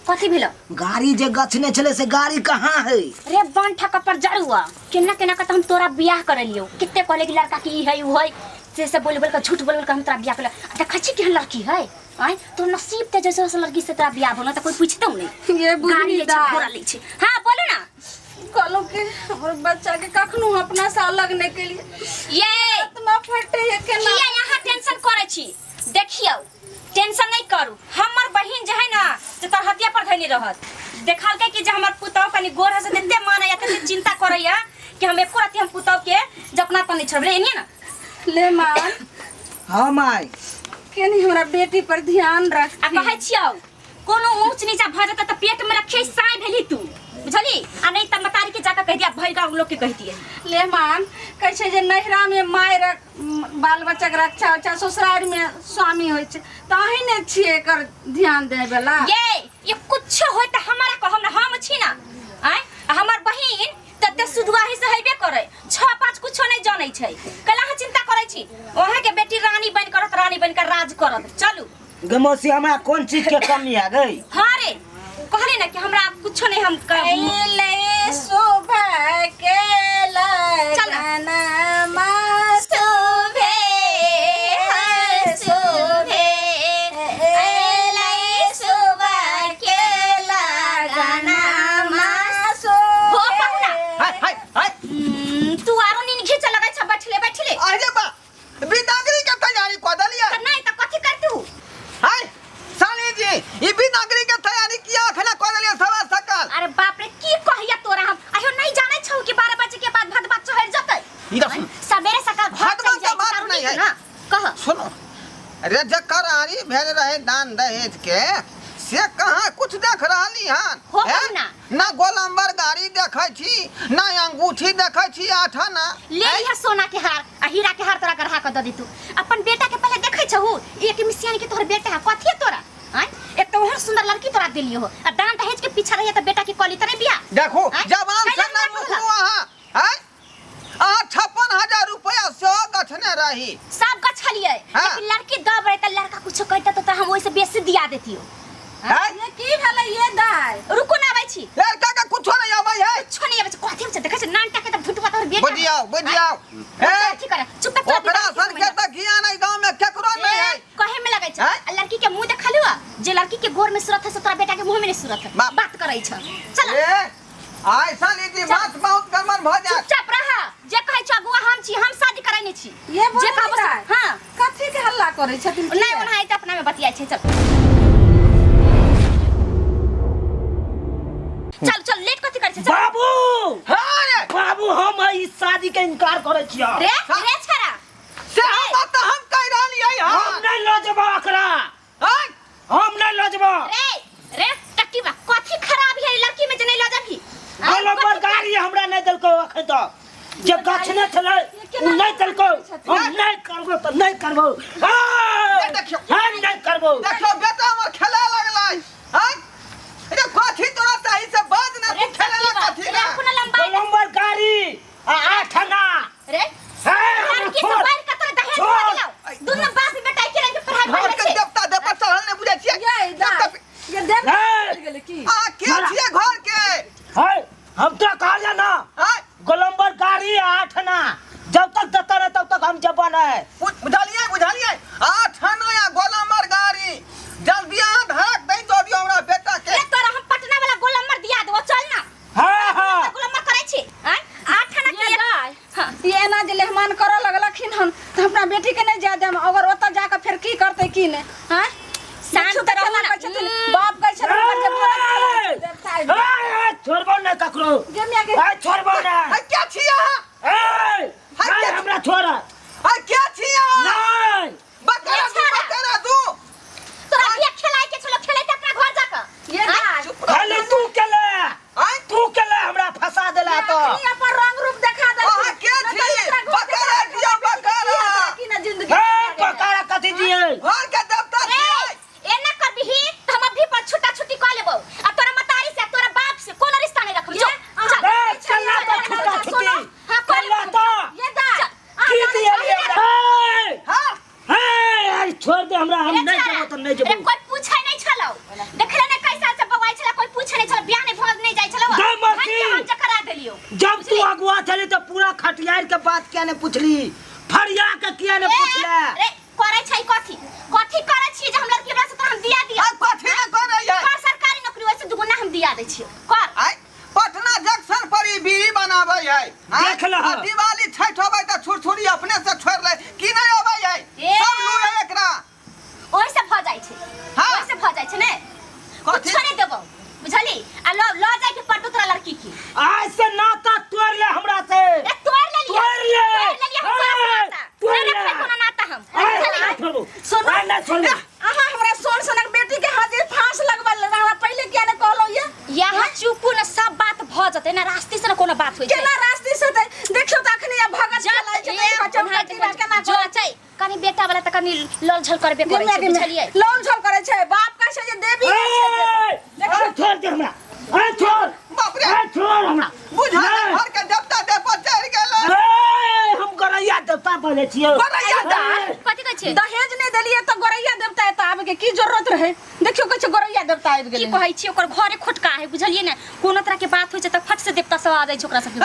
कथी भेलो? गाड़ी जे गछने चले से गाड़ी कहाँ है? रे बन ठका पर जरुआ केना केना का हम तोरा बियाह कर लियो। कितने कहले कि लड़का की है उ है से बोल बोल के झूठ बोल बोल के हम तोरा बियाह कर। देखै छी केहन लड़की है आय तो नसीब ते जैसे उस लड़की से तेरा बियाह होना तो कोई पूछते नहीं। ये गाड़ी ले बुढ़ी घोड़ा ले छी। हां बोलो ना। कहलो कि हमर बच्चा के कखनो अपना साल लगने के लिए ये आत्मा फटे है केना किया यहाँ टेंशन करे छी। देखियो टेंशन नहीं करू। हमर बहिन जे है ना से तोर हतिया पर धैनी रहत देखाल के कि जे हमर पुतौ कनी गोर है से देते माने या ते चिंता करैया कि हम एको राती हम पुतौ के जपना त नहीं छबले एनी ना ले मान। हां माय केनी हमरा बेटी पर ध्यान रख। आ कहै छियौ कोनो ऊंच नीचा भ जाता त पेट में रखे साई भेली तू बुझली आ नहीं त मतारी के जाका कह दिया भई गांव लोग के कह दिए। ले मान कैसे जे नहिरा में माय बाल बच्चा के रक्षा अच्छा ससुराल में स्वामी होय छै ताही ने छिए कर ध्यान देबेला। ये कुछ होय त हमारा को हम छी ना आय हमर बहिन तते सुदवाही से हेबे करे 6-5 कुछो नहीं जानै छै कला चिंता करे छी ओहे के बेटी रानी बन करत रानी बन कर राज करत। चलू गमोसी हमरा कौन चीज के कमी है गई? हां रे कहले ना कि हमरा कुछो नहीं हम ले सुबह के लगना सुबह सुबह ले सुबह के लगना हो कहना हाय हाय तू आरो नीन घिच लगाय छ बैठले अरे बा बिनागरी के तैयारी क दलिया नहीं त कथि करतू? हाय साली जी ई बिनागरी के तैयारी किया खना क दलिया सवा सकल। अरे बाप रे की कहिया तोरा हम आयो नहीं जानै छौ कि 12 बजे के बाद भात चढ़ जतै। ई का सुन सवेरे सकाल भात का बात नहीं है ना कह सुनो रे जकर आरी भेल रहे दान दहेज के से कहां कुछ देख रहली हन हो कहना ना गोलंबर गाड़ी देखै छी ना अंगूठी देखै छी आठाना ले लिया सोना के हार आ हीरा के हार तोरा गढ़ा के द दी तू अपन बेटा के पहले देखै छहु एक मिसियानी के तोहर बेटा है कथि तोरा आय एक तो बहुत सुंदर लड़की तोरा देलियो हो आ दान दहेज के पीछा रहिए त बेटा के कॉली तरे बिया देखो जवान से ना मुखु वहां है 56,000 रुपया से गठने रही सब गछलिए लेकिन लड़की दब रहे त लड़का कुछ कहता तो हम ओइ से बेसी दिया देतियो। है ये की भेलै ये दाय रुको ना आबै छी लड़का का कुछ नहीं आबै है कुछ नहीं आबै छी कथि से देखै छ नानटा के त फुटवा तोहर बेटा बुझियाओ ए ठीक करे चुप कर ओकरा सन के त किया नहीं गांव में केकरो नहीं है कहे में लगै छ लड़की के मुंह देखलियो जे लड़की के गोर में सूरत है से तोरा बेटा के मुंह में नहीं सूरत है बात करै छ चल ए आय साली जी बात बहुत गमन भ जा चुप रहा जे कहै छ अगुआ हम छी हम शादी कराइने छी ये जे कहबो हां कथि के हल्ला करै छथिन नहीं ओना त अपना में बतियाइ छै चल चल चल लेट कथि करै छै बाबू हां रे बाबू हम इस शादी के इनकार करे छियै रे छरा से बात तो हम कह रहलियै हम नहीं लजबा एकरा हां हम नहीं लजबा रे टट्टी बा कथि खराब है लड़की में जे नहीं लजबी गोलंबर गाड़ी हमरा नहीं देलको अखन तक जे गछने छले उ नहीं देलको हम नहीं करबो त नहीं करबो देखियो हम नहीं करबो देखियो बेटा हमर खेले लगलै हां अरे कथि तोरा ताही से बात ना तू खेले कथि ना कोनो लंबा गोलंबर गाड़ी आ आठना रे लड़की से बाहर कतर दहेज दिलाओ दोनों बाप बेटा के रंग पढ़ाई घर के देवता देवता चढ़ल ने बुझै छियै ये दाय ये देव गेले की आ के छियै घर के है हम तो कहले ना हां गोलंबर गाड़ी आठना जब तक देता रहे तब तक हम जबान है बुझलिए आठना या गोलंबर गाड़ी जब बियाह धड़क दई तो दियो हमरा बेटा के ए तोरा हम पटना वाला गोलंबर दिया देबो चल ना हां हां गोलंबर करे छी हैं आठना के दाय हां ये ना जे मेहमान करऽ लगलखिन हम त अपना बेटी के नहीं जा देम अगर ओत जाके फिर की करते की ने हैं शांत रहो ना बाप कहै छै जे भरत छोड़बो ना ककरो जमिया के छोड़बो ना आ क्या छियै ए हमरा छोड़ा आ क्या छियै नहीं बकरा दू तोरा बिया खेलाय के छलो खेलै त अपना घर जाके ये दाय खाली तू केले हमरा फंसा देला तो अपनी अपन रंग रूप देखा दे आ के छी बकरा दिया बकरा की ना जिंदगी बकरा कथि दिए घर के देवता छियै एना करबिही त हम अभी पर छुटा छुटी क लेबो आ तोरा मतारी से तोरा बाप से कोनो रिश्ता नहीं रखबी चल ना तो छुटा चली तो पूरा खटियार के बात क्या ने पूछली, फरिया के क्या ने पूछले। अरे करे छै कथी कथी करे छी जे हम लड़की वाला से तो हम दिया दिया। आ कथी न करे है कर सरकारी नौकरी वैसे दुगुना हम दिया दे छी कर। आई पटना जंक्शन पर ही बीड़ी बनावे है। देख ल। दिवाली छठ होवे त छुरछुरी अपने से छोड़ ले कि नहीं होवे है। ए। सब लूट है एकरा। ओइ से भ जाय छै हाँ। ओइ से भ जाय छै ने कथी? कुछ नहीं देबो बुझली आ लो जाय के पड़तो तोरा लड़की की। आज से नाता तोड़ ले हमरा से। ए तोड़ ले लिया तोड़ ले। तोड़ ले कोनो नाता हम बुझली। सुनो आई ना सुन। अहाँ हमरा सोन सनक बेटी के हाजिर फांस लगबल रहा पहले क्या ने कहलो ये यहाँ चुपू न सब बात भ जते ना रास्ते से न कोनो बात होय छै। केना रास्ते से देखियो त अखनी भगत चलाई छै बच्चा के केना जो छै कनी बेटा वाला त कनी लल झल करबे करे छै बुझलियै। लोन झल करे छै बाप कहै छै जे देवी ए छोड़ दे हमरा। ए छोड़। बाप रे। ए छोड़ हमरा। बुझा नहीं। घर के देवता देव पर चढ़ गेल। ए हम करैया देवता बोले छियो। करैया कथी कहै छै दहेज नहीं देलिए तो गोरैया देवता एत आबे के की जरूरत रहे। देखियो कहै छै गोरैया देवता आबि की गेलै। कहै छी ओकर घरे खोटका है बुझलियै ने कोनो तरह के बात होय छै त फट से देवता सब आ जाय छै ओकरा सबके।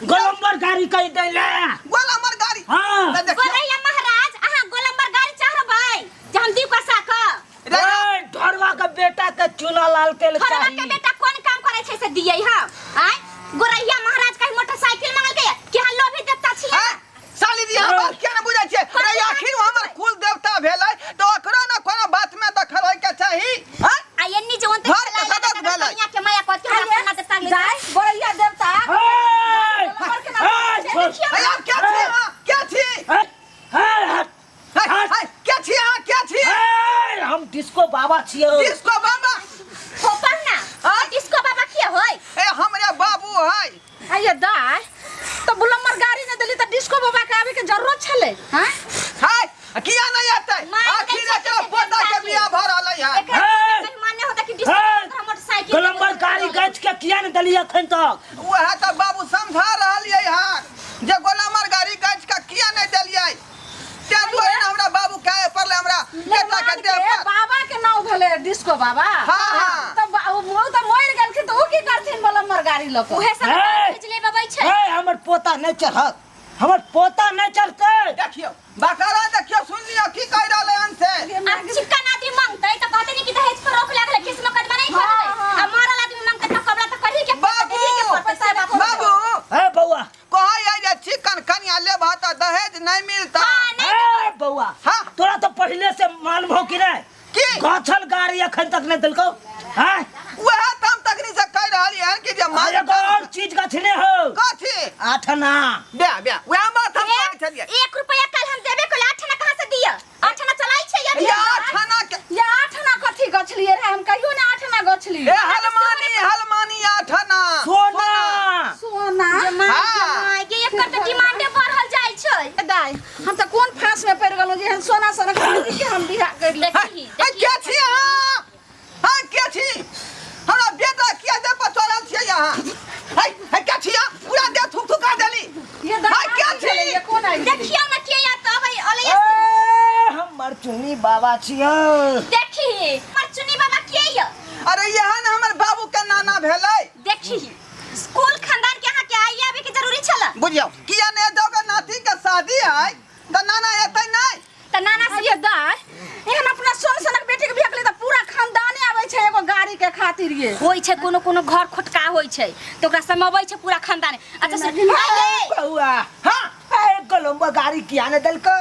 गोलंबर गाड़ी कह देले। बोला मर गाड़ी। हां। त देखियो गोरैया महाराज अहाँ गोलंबर गाड़ी चाहबै जे हम दी कसा क ए ढोरवा के बेटा के चूना लाल तेल घरवा के चाहिए। बेटा कोन काम करे छै से दियै हम आय गोरैया महाराज का मोटरसाइकिल मांगल के कि हम लोभी देवता छियै। हैं? साली जी हम बात क्या न बुझै छै। अरे आखिर हमर कुल देवता भेलै तो ओकरा न कोनो बात में दखल होय के चाही। हैं? आ एन्नी जे ओनते घर के सदस्य भेलै। कन्या के माया कहत के हमरा अपना देवता ले जाय गोरैया देवता भैया क्या छी हां क्या छी? क्या छी हां क्या छी? हम डिस्को बाबा छियो। डिस्को बाबा। खोपन ना हाँ? डिस्को बाबा के होय ए हमरे बाबू है। आइए दाय तो बुलम्बर गाड़ी ने देली त डिस्को बाबा के आवे के जरूरत छले। हां है किया नहीं आते? मान आखिर के के पोता के बियाह भ रहलै है। एकरा मान्य होता कि डिस्को बाबा मोटरसाइकिल गोलंबर गाड़ी गच के किया ने दली अखन तक। वह त बाबू समझा रहलिए हां जे गोलामर गाड़ी गज का किया नहीं देलिए। क्या दुआरे न हमरा बाबू काहे परले हमरा बेटा के दे पर। बाबा के नाम भले डिस्को बाबा। हाँ, हाँ। तो वो तो मोर गेलखिन तो उ की करथिन बुलम्बर गाड़ी लोग। उहे सब है। भेजले बाबा छै। ए हमर पोता नहीं चढ़त। हमर पोता नहीं चढ़ते। देखियो बकरा देखियो सुन लियो की कह रहले हन से। अब चिकन आदमी मांगतै त कहते नहीं कि दहेज पर रोक लागले किस मुकदमा नहीं हाँ, खोलतै। हाँ। अब मरल आदमी मांगतै त कबला त करी के बाबू बाबू ए बउआ। कहै है जे चिकन कन्या लेबह त दहेज नहीं मिलता। ए बउआ। हाँ। तोरा तो पहले से मालूम हो कि नहीं की गछल गाड़ी अखन तक नहीं दिलको। हैं वह त हम तकनी से कह रहलिए हन कि जे माल एगो और चीज गछने हो। कथी आठना। ब्या ब्या वह बात हम कहै छलिए। 1 रुपया कल हम देबे को 8 ना कहां से दिया 8 ना चलाई छै या थाना के ये आठना कथी गछलिए रे हम कहियो ना आठना गछली। ए हलमानी आठना सोना। सोना हाँ। के एकर त डिमांडे बढ़ल जाय छै। दाय हम त कोन फांस में पड़ गेलो जे सोना सनक के हम बियाह करली। देखी है क्या छी हां हां क्या छी हमरा बेटा किया दे पर चलल छियै यहां। है क्या छी पूरा दे थुका देली। ये हाँ, दाय क्या छी? ये कोन आई देखियो ना के या त अबै अलैया ए हमर चुन्नी बाबा छियो। देखी परचुनी बाबा के या अरे यहां न हमर बाबू के नाना भेलै। देखी स्कूल खानदान के यहाँ के आई आवे के जरूरी छला बुझियो किया ने दोगे नाती के शादी है त नाना एतै नहीं। त नाना से ये दाय एहन अपना सोन सनक बेटी के बियाह करली त पूरा खानदाने आबै छै एगो गाड़ी के खातिर ये। होय छै कोनो कोनो घर खोटका होय छै त ओकरा समबै छै पूरा खानदान। अच्छा सुन बउआ। हां ए गोलंबर गाड़ी किया ने दिलको।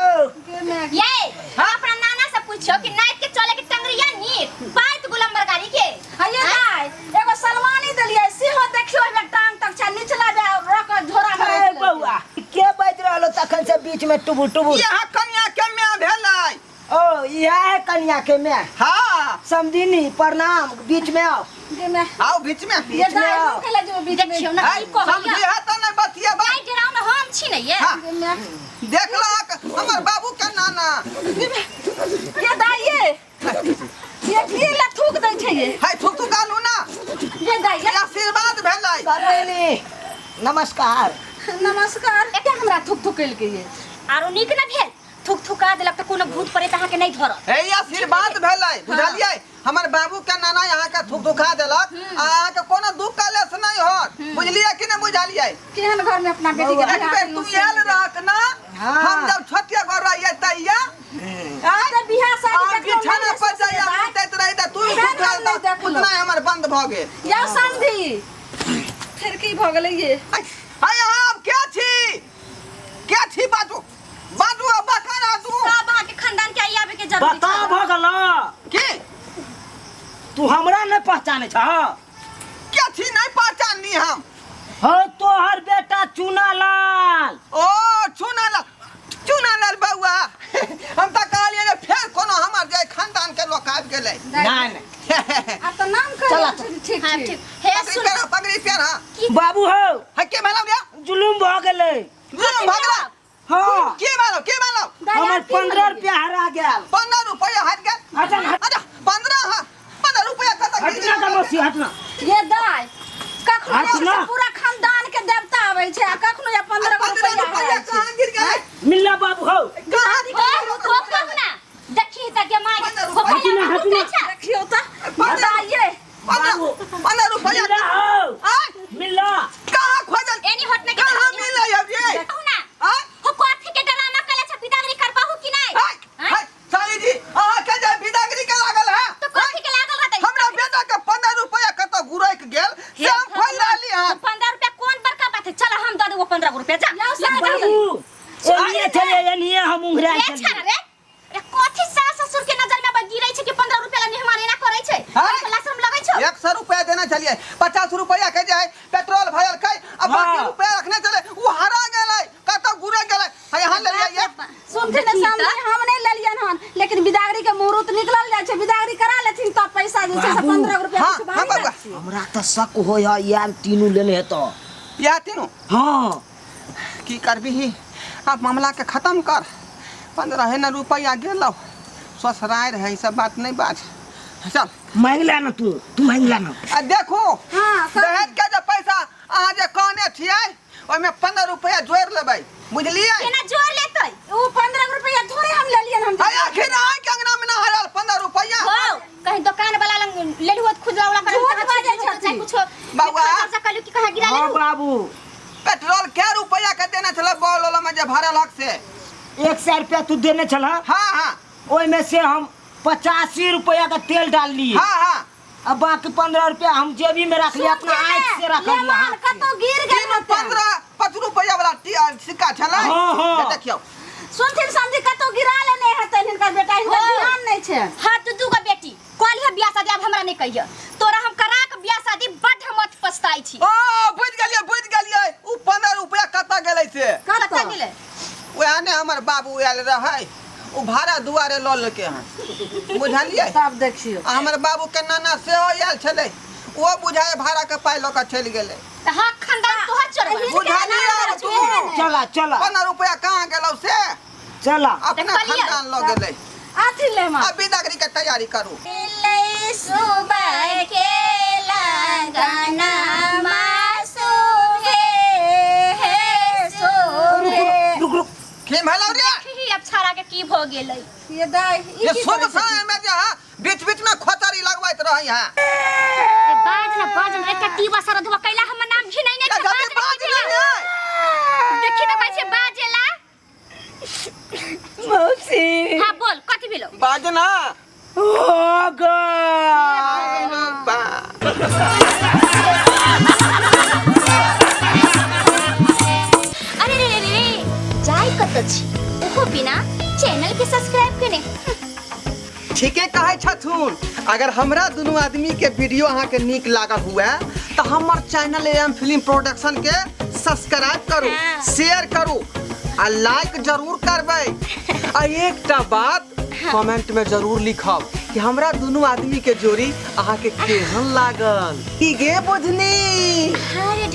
ये अपना नाना से पूछो कि नाइट के चले के टंगरिया नी पाइत गोलंबर गाड़ी के। ये दाय एगो सलमानी देलिए सेहो देखियो एबे टांग तक छ निचला जा रख झोरा में। ए बउआ के बाज रहलो तखन से बीच में टुबु टुबु। यहां कन्या के म्यां भेलै। ओ यह कन्या के मैं हां समझिनी प्रणाम बीच में आओ। आओ बीच में ये दाय हम केला जो बीच में देखियो ना है की कहैया समझी है त नहीं बतिया बा। नहीं डराओ ना हम छी ने ये हाँ। देखला हमर बाबू के नाना ये दाय ये ढीला थूक दै छै ये। है थुकालू ना ये दाय ये आशीर्वाद भेलै। करैली नमस्कार। नमस्कार एके हमरा थूक थूकल के ये। आरो नीक ना भेल थुक थुका देलक त कोनो भूत प्रेत अहाँ के नहीं धरत। ए आशीर्वाद भेलै बुझलियै हमर बाबू के नाना यहाँ के थुका देलक अहाँ के कोनो दुख कलेस नहीं होत बुझलियै कि नहीं बुझलियै। रहलिए केहन घर में अपना बेटी के एक बियाह बेर करियो तू से आयल रहक ना हाँ। हम जब छोटिया घर रहिए तैया तो बियाह शादी आगे देखलो छाना नहीं पर जाइए ससुराल। मुतैत रही त तू फेर हम नहीं सुखल देखलो। उतना हमर बंद भ गेल या समझी फिर की भ गेलै ये हाय हम क्या छी बाजू बाजू अब बता तू सब अहाँ के खानदान के आबे के जरूरी बता छै भगल की तू हमरा नहीं पहचाने छ क्या छी नहीं पहचाननी हम हो तोहर बेटा चुनालाल ओ चुनालाल बउआ हम त कहलिए जे फेर कोनो हमर जे खानदान के लोग आबि गेलै नहीं अब तो नाम कर ठीक हाँ ठीक ठीक हे सुन पगड़ी पेर हां बाबू हो है के मालूम रे जुलुम भ गेलै जुलुम भगला हाँ के मालूम हमर 15 रुपया हरा गेल 15 रुपया हट गया हटन हट अच्छा 15 रुपया कत हटना का मौसी हटना ये दाय कखनो हट ना। से पूरा खानदान के देवता आबै छै आ कखनो या 15 रुपया कहां गिर गए मिल्ला बाबू हो हो ना देखी त के माय हो हटना हटना देखियो त बताइए बाबू 15 रुपया मिल्ला हो मिल्ला कहां खोजल एनी हटने के कहां मिले अब ये देखू ना हां हो कथि के ड्रामा कले छ पितागरी कर पाहु कि नहीं हाय साली जी अहाँ के जे बिदागरी के लागल है तो कथि के लागल रहतै हमरा बेटा के 15 रुपया कत गुरैक गेल से हम खोल रहली हां 15 रुपया कोन बड़का बात है चल हम दे देबो 15 रुपया जा बाबू एनिए चले एनिए हम उंगरा रे चले छाना रे रे कथि सास ससुर के नजर में गिरै छै कि 15 रुपया ला मेहमान एना करै छै हाँ। लाशरम लगै छै 100 रुपया देना चलिए 50 रुपया के जाए पेट्रोल भरल कई अब बाकी हाँ। रुपया रखने चले वो हरा गेलै कत गुरै गेलै है यहाँ ले लिया सुनथिन ने सामने हम नहीं लेलियन हन लेकिन बिदागरी के मुहूर्त निकलल जाय छै बिदागरी करा लेथिन तब पैसा जे छै से 15 रुपया हाँ, कुछ हाँ, भारी बाबा। लागतै। हमरा त शक होय है यार तीनू लेले है तो या तीनों हाँ की करबी अब मामला के खत्म कर 15 है ना रुपया गेलो ससुराल है सब बात नहीं बात चल मांग ले ना तू मांग ले ना आ देखो हाँ, सब- दहेज के जे पैसा अहाँ जे कहने छियै ओहिमे 15 रुपया जोड़ लेबै बुझलियै केना जोड़ लेतै उ 15 रुपया थोड़े हम लेलियन हम है आखिर अहाँ के अंगना में ना हरल 15 रुपया हो कहीं दुकान वाला लंग लेलु होत खुदरा वाला कर झूठ बाजै छथिन। कुछो बाबुआ। खर्चा कलु कि कहां गिरा हाँ लेलु बाबू पेट्रोल के रुपया के देना छले बॉल वाला में जे भरल हक से 100 रुपया तू देने चला हाँ हाँ ओई में से हम 85 रुपया का तेल डाल लिए हाँ हाँ अब बाकी 15 रुपया हम जेबी में रख लिया अपना आँख से रख लिया मान कतो गिर गेल तीन 5 रुपया वाला सिक्का छले हाँ, हाँ। ये देखियो सुनथिन समझी कतो गिरा लेने हेतै हिनकर बेटा हिनकर हो। ध्यान नहीं छै हां तू का बेटी कहलिए बियाह शादी अब हमरा नहीं कहियो तोरा हम करा के बियाह शादी बड हम पछताई छी ओ बुझ गेलिए उ 15 रुपया कत गेलै से कत गेलै ओहे ने हमर बाबू आयल रहै उ भाड़ा दुआरे ल लेके हन बुझलियै तब देखियो आ हमर बाबू के नाना सेहो आयल छलै ओ बुझाए भाड़ा के पाइ लऽ के चलि गेलै त हां खानदान तोहर चोरबा बुझलियै अब तू चला चला 15 रुपया कहाँ गेलौ से चला अपना देखलियै? खानदान लऽ गेलै आथी ले मां अब बिदागरी के तैयारी करू ले सुबह के लगना मासू हे सोहे रुक रुक की भेलौ रे देखी अब छाड़ा के की भ गेलै ये दाई ये शुभ समय में जे बीच बीच में खोतरी लगबैत रही है ए बाज न एकटा टीवा सरधवा कैला हमर नाम घिनै नै छै जल्दी बाज रे देखी त कैसे बाजेला मौसी हां बोल कथि भेलो बाजना हो अरे रे रे रे जाई कत छी ओहो बिना चैनल के सब्सक्राइब करे ठीके कहै छथुन अगर हमरा दुनू आदमी के वीडियो अहाँ के नीक लागल हुए तो हमर चैनल एम फिल्म प्रोडक्शन के सब्सक्राइब करू हाँ। शेयर करू आ लाइक जरूर करबै आ एकटा बात कमेंट में जरूर लिखब कि हमरा दुनू आदमी के जोड़ी अहाँ के केहन लागल की गे बुझनी अरे